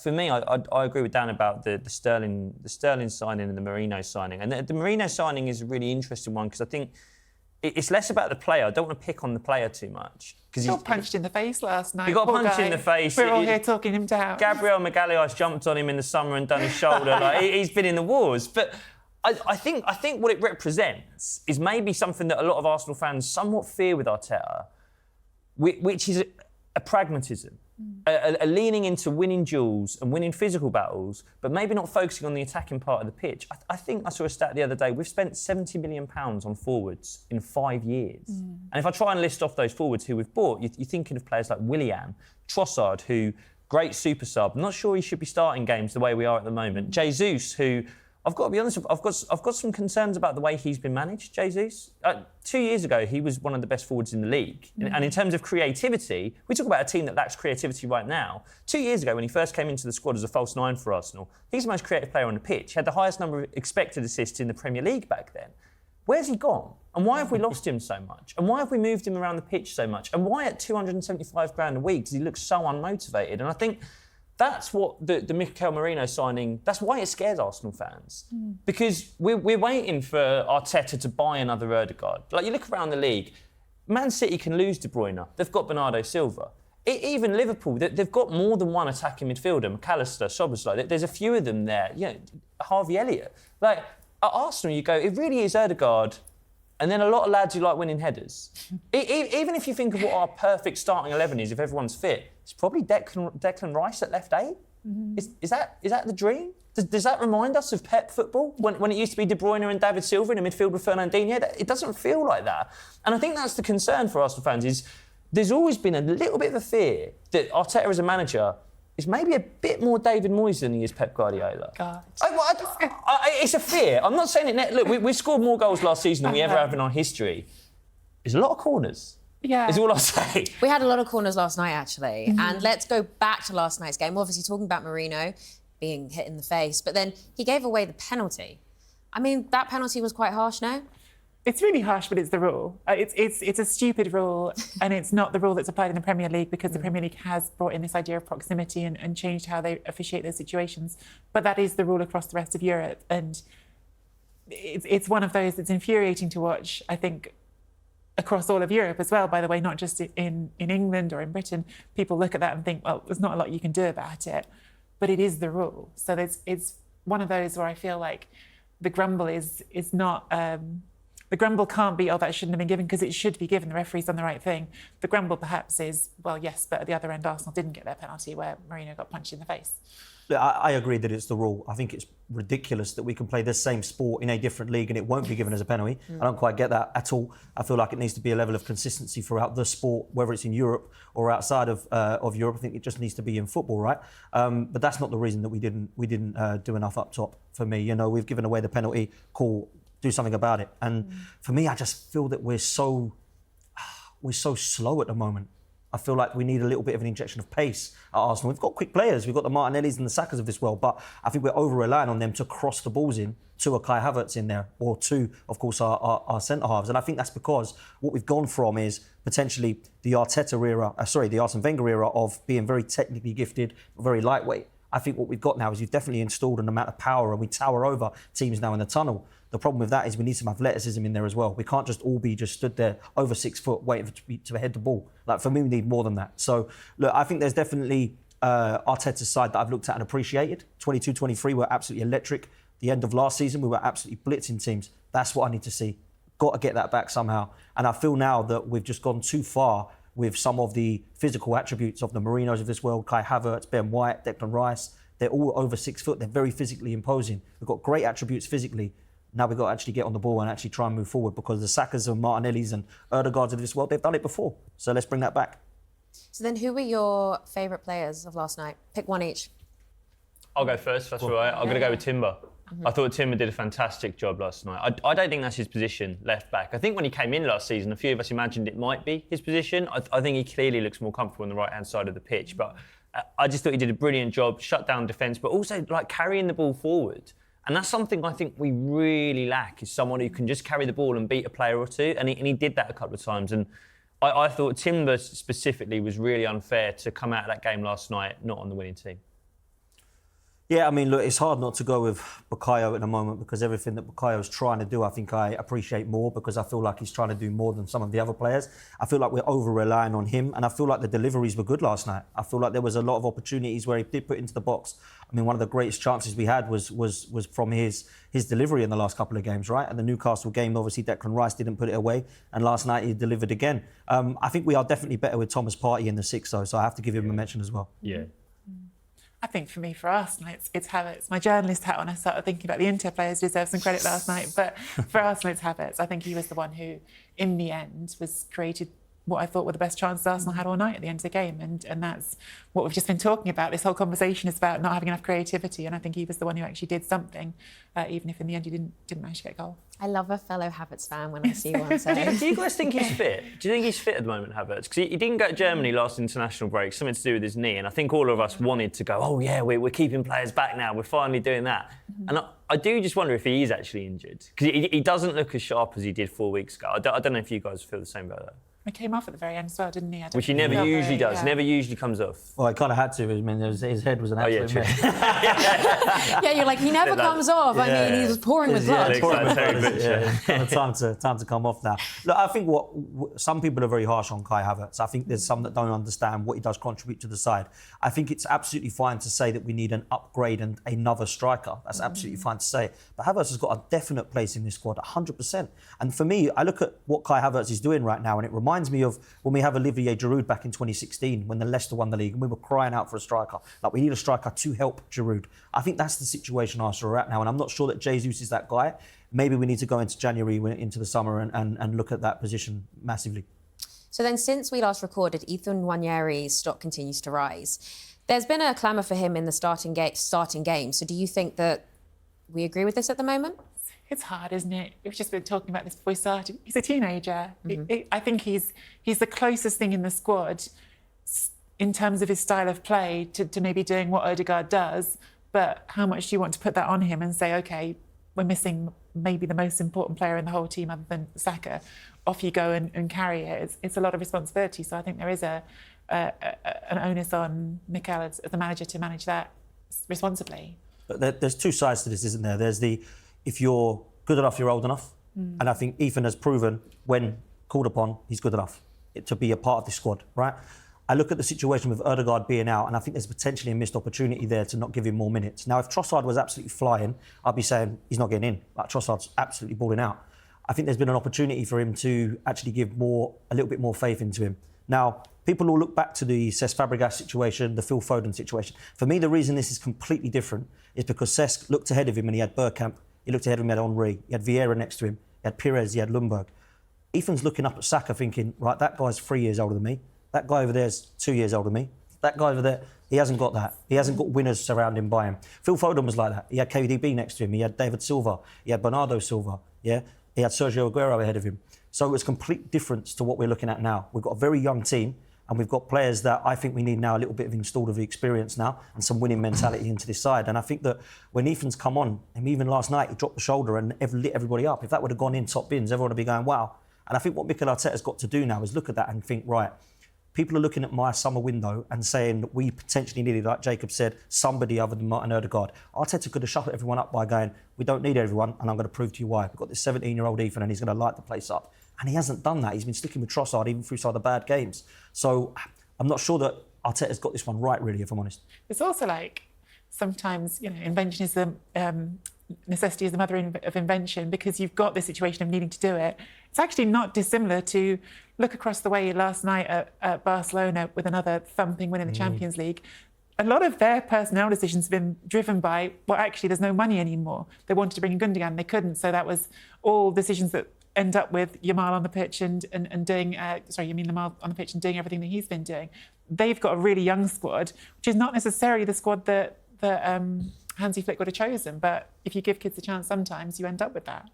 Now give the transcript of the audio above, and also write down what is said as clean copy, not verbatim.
for me, I agree with Dan about the Sterling signing and the Merino signing. And the Merino signing is a really interesting one because I think it's less about the player. I don't want to pick on the player too much. He got punched in the face last night. He got punched in the face. We're all here talking him down. Gabriel Magalhaes jumped on him in the summer and done his shoulder. He's been in the wars. But I think what it represents is maybe something that a lot of Arsenal fans somewhat fear with Arteta, which is a pragmatism. A leaning into winning duels and winning physical battles, but maybe not focusing on the attacking part of the pitch. I think I saw a stat the other day. We've spent £70 million on forwards in 5 years. And if I try and list off those forwards who we've bought, you're thinking of players like Willian, Trossard, who, great super sub. I'm not sure he should be starting games the way we are at the moment. Jesus, who, I've got to be honest, I've got some concerns about the way he's been managed, Jesus. 2 years ago, he was one of the best forwards in the league. And in terms of creativity, we talk about a team that lacks creativity right now. 2 years ago, when he first came into the squad as a false nine for Arsenal, he's the most creative player on the pitch. He had the highest number of expected assists in the Premier League back then. Where's he gone? And why have we lost him so much? And why have we moved him around the pitch so much? And why at £275,000 a week does he look so unmotivated? And I think that's what the Mikel Merino signing, that's why it scares Arsenal fans. Because we're waiting for Arteta to buy another Odegaard. Like, you look around the league, Man City can lose De Bruyne. They've got Bernardo Silva. Even Liverpool, they've got more than one attacking midfielder, McAllister, Szoboszlai. There's a few of them there. Harvey Elliott. Like, at Arsenal, you go, it really is Odegaard, and then a lot of lads who like winning headers. Even if you think of what our perfect starting 11 is, if everyone's fit, it's probably Declan Rice at left 8. Is that the dream? Does that remind us of Pep football? When it used to be De Bruyne and David Silva in a midfield with Fernandinho? It doesn't feel like that. And I think that's the concern for Arsenal fans, is there's always been a little bit of a fear that Arteta as a manager is maybe a bit more David Moyes than he is Pep Guardiola. God. It's a fear. I'm not saying it... Look, we scored more goals last season than we ever have in our history. There's a lot of corners. Yeah. Is all I'll say. We had a lot of corners last night, actually. And let's go back to last night's game. Obviously, talking about Merino being hit in the face, but then he gave away the penalty. I mean, that penalty was quite harsh, no? It's really harsh, but it's the rule. It's a stupid rule, and it's not the rule that's applied in the Premier League, because the Premier League has brought in this idea of proximity and changed how they officiate those situations. But that is the rule across the rest of Europe, and it's one of those that's infuriating to watch, I think, across all of Europe as well, by the way, not just in England or in Britain. People look at that and think, well, there's not a lot you can do about it, but it is the rule. So it's one of those where I feel like the grumble is not... The grumble can't be, oh, that shouldn't have been given, because it should be given. The referee's done the right thing. The grumble perhaps is, well, yes, but at the other end, Arsenal didn't get their penalty where Merino got punched in the face. I agree that it's the rule. I think it's ridiculous that we can play the same sport in a different league and it won't be given as a penalty. I don't quite get that at all. I feel like it needs to be a level of consistency throughout the sport, whether it's in Europe or outside of Europe. I think it just needs to be in football, right? But that's not the reason that we didn't do enough up top. For me, we've given away the penalty. Cool, do something about it. And for me, I just feel that we're so slow at the moment. I feel like we need a little bit of an injection of pace at Arsenal. We've got quick players. We've got the Martinellis and the Sakas of this world, but I think we're over-relying on them to cross the balls in, to a Kai Havertz in there, or to, of course, our centre-halves. And I think that's because what we've gone from is potentially the the Arsene Wenger era of being very technically gifted, very lightweight. I think what we've got now is you've definitely installed an amount of power, and we tower over teams now in the tunnel. The problem with that is we need some athleticism in there as well. We can't just all be just stood there over 6 foot waiting to head the ball. Like, for me, we need more than that. So, look, I think there's definitely Arteta's side that I've looked at and appreciated. 22-23 were absolutely electric. The end of last season, we were absolutely blitzing teams. That's what I need to see. Got to get that back somehow. And I feel now that we've just gone too far with some of the physical attributes of the Merinos of this world, Kai Havertz, Ben White, Declan Rice. They're all over 6 foot. They're very physically imposing. We've got great attributes physically. Now we've got to actually get on the ball and actually try and move forward, because the Sakas and Martinellis and Odegaards of this world, they've done it before. So let's bring that back. So then who were your favourite players of last night? Pick one each. I'll go first, if that's all right. I'm going to go with Timber. I thought Timber did a fantastic job last night. I don't think that's his position, left back. I think when he came in last season, a few of us imagined it might be his position. I think he clearly looks more comfortable on the right-hand side of the pitch. But I just thought he did a brilliant job, shut down defence, but also like carrying the ball forward. And that's something I think we really lack, is someone who can just carry the ball and beat a player or two. And he did that a couple of times. And I thought Timber specifically was really unfair to come out of that game last night not on the winning team. Yeah, I mean, look, it's hard not to go with Bukayo in a moment because everything that Bukayo's trying to do, I think I appreciate more because I feel like he's trying to do more than some of the other players. I feel like we're over-relying on him and I feel like the deliveries were good last night. I feel like there was a lot of opportunities where he did put into the box. I mean, one of the greatest chances we had was from his delivery in the last couple of games, right? And the Newcastle game, obviously, Declan Rice didn't put it away. And last night he delivered again. I think we are definitely better with Thomas Partey in the six, though, so I have to give him a mention as well. Yeah. I think for me, for Arsenal, it's Havertz. My journalist hat on, I started thinking about the Inter players deserve some credit last night, but for Arsenal, it's Havertz. I think he was the one who, in the end, was created what I thought were the best chances Arsenal had all night at the end of the game. And that's what we've just been talking about. This whole conversation is about not having enough creativity. And I think he was the one who actually did something, even if in the end he didn't manage to get a goal. I love a fellow Havertz fan when I see one. So. Do you guys think he's fit? Do you think he's fit at the moment, Havertz? Because he didn't go to Germany last international break, something to do with his knee. And I think all of us wanted to go, oh yeah, we're keeping players back now. We're finally doing that. And I do just wonder if he is actually injured. Because he doesn't look as sharp as he did 4 weeks ago. I don't know if you guys feel the same about that. He came off at the very end as well, didn't he? Which he never usually does. Yeah. Never usually comes off. Well, he kind of had to. I mean, his head was an absolute mess. Yeah, you're like, he never comes off. I mean, he was pouring with blood. Time to come off now. Look, I think some people are very harsh on Kai Havertz. I think there's some that don't understand what he does contribute to the side. I think it's absolutely fine to say that we need an upgrade and another striker. That's absolutely fine to say. But Havertz has got a definite place in this squad, 100%. And for me, I look at what Kai Havertz is doing right now, and it reminds me of when we have Olivier Giroud back in 2016 when the Leicester won the league and we were crying out for a striker. Like, we need a striker to help Giroud. I think that's the situation Arsenal are at now, and I'm not sure that Jesus is that guy. Maybe we need to go into January, into the summer and look at that position massively. So then, since we last recorded, Ethan Nwaneri's stock continues to rise. There's been a clamour for him in the starting game. So do you think that we agree with this at the moment? It's hard, isn't it? We've just been talking about this before we started. He's a teenager. I think he's the closest thing in the squad in terms of his style of play to maybe doing what Odegaard does. But how much do you want to put that on him and say, OK, we're missing maybe the most important player in the whole team other than Saka. Off you go and carry it. It's a lot of responsibility. So I think there is an onus on Mikel as the manager to manage that responsibly. But there's two sides to this, isn't there? There's if you're good enough, you're old enough. And I think Ethan has proven when called upon, he's good enough to be a part of this squad, right? I look at the situation with Odegaard being out, and I think there's potentially a missed opportunity there to not give him more minutes. Now, if Trossard was absolutely flying, I'd be saying he's not getting in. Like, Trossard's absolutely balling out. I think there's been an opportunity for him to actually give a little bit more faith into him. Now, people will look back to the Cesc Fabregas situation, the Phil Foden situation. For me, the reason this is completely different is because Cesc looked ahead of him and he had Bergkamp. He looked ahead of him, he had Henry, he had Vieira next to him, he had Pires, he had Ljungberg. Ethan's looking up at Saka thinking, right, that guy's 3 years older than me. That guy over there's 2 years older than me. That guy over there, he hasn't got that. He hasn't got winners surrounding by him. Phil Foden was like that. He had KDB next to him. He had David Silva. He had Bernardo Silva. Yeah, he had Sergio Aguero ahead of him. So it was a complete difference to what we're looking at now. We've got a very young team. And we've got players that I think we need now a little bit of installed of experience now and some winning mentality into this side. And I think that when Ethan's come on, and even last night, he dropped the shoulder and lit everybody up. If that would have gone in top bins, everyone would be going, wow. And I think what Mikel Arteta's got to do now is look at that and think, right, people are looking at my summer window and saying that we potentially needed, like Jacob said, somebody other than Martin Odegaard. Arteta could have shut everyone up by going, we don't need everyone, and I'm going to prove to you why. We've got this 17-year-old Ethan and he's going to light the place up. And he hasn't done that. He's been sticking with Trossard even through some of the bad games. So I'm not sure that Arteta's got this one right, really, if I'm honest. It's also like sometimes, invention is necessity is the mother of invention, because you've got this situation of needing to do it. It's actually not dissimilar to look across the way last night at Barcelona with another thumping win in the Champions League. A lot of their personnel decisions have been driven by, well, actually, there's no money anymore. They wanted to bring in Gundogan, they couldn't. So that was all decisions that end up with Yamal on the pitch and doing, Yamal on the pitch and doing everything that he's been doing. They've got a really young squad, which is not necessarily the squad that Hansi Flick would have chosen. But if you give kids a chance, sometimes you end up with that.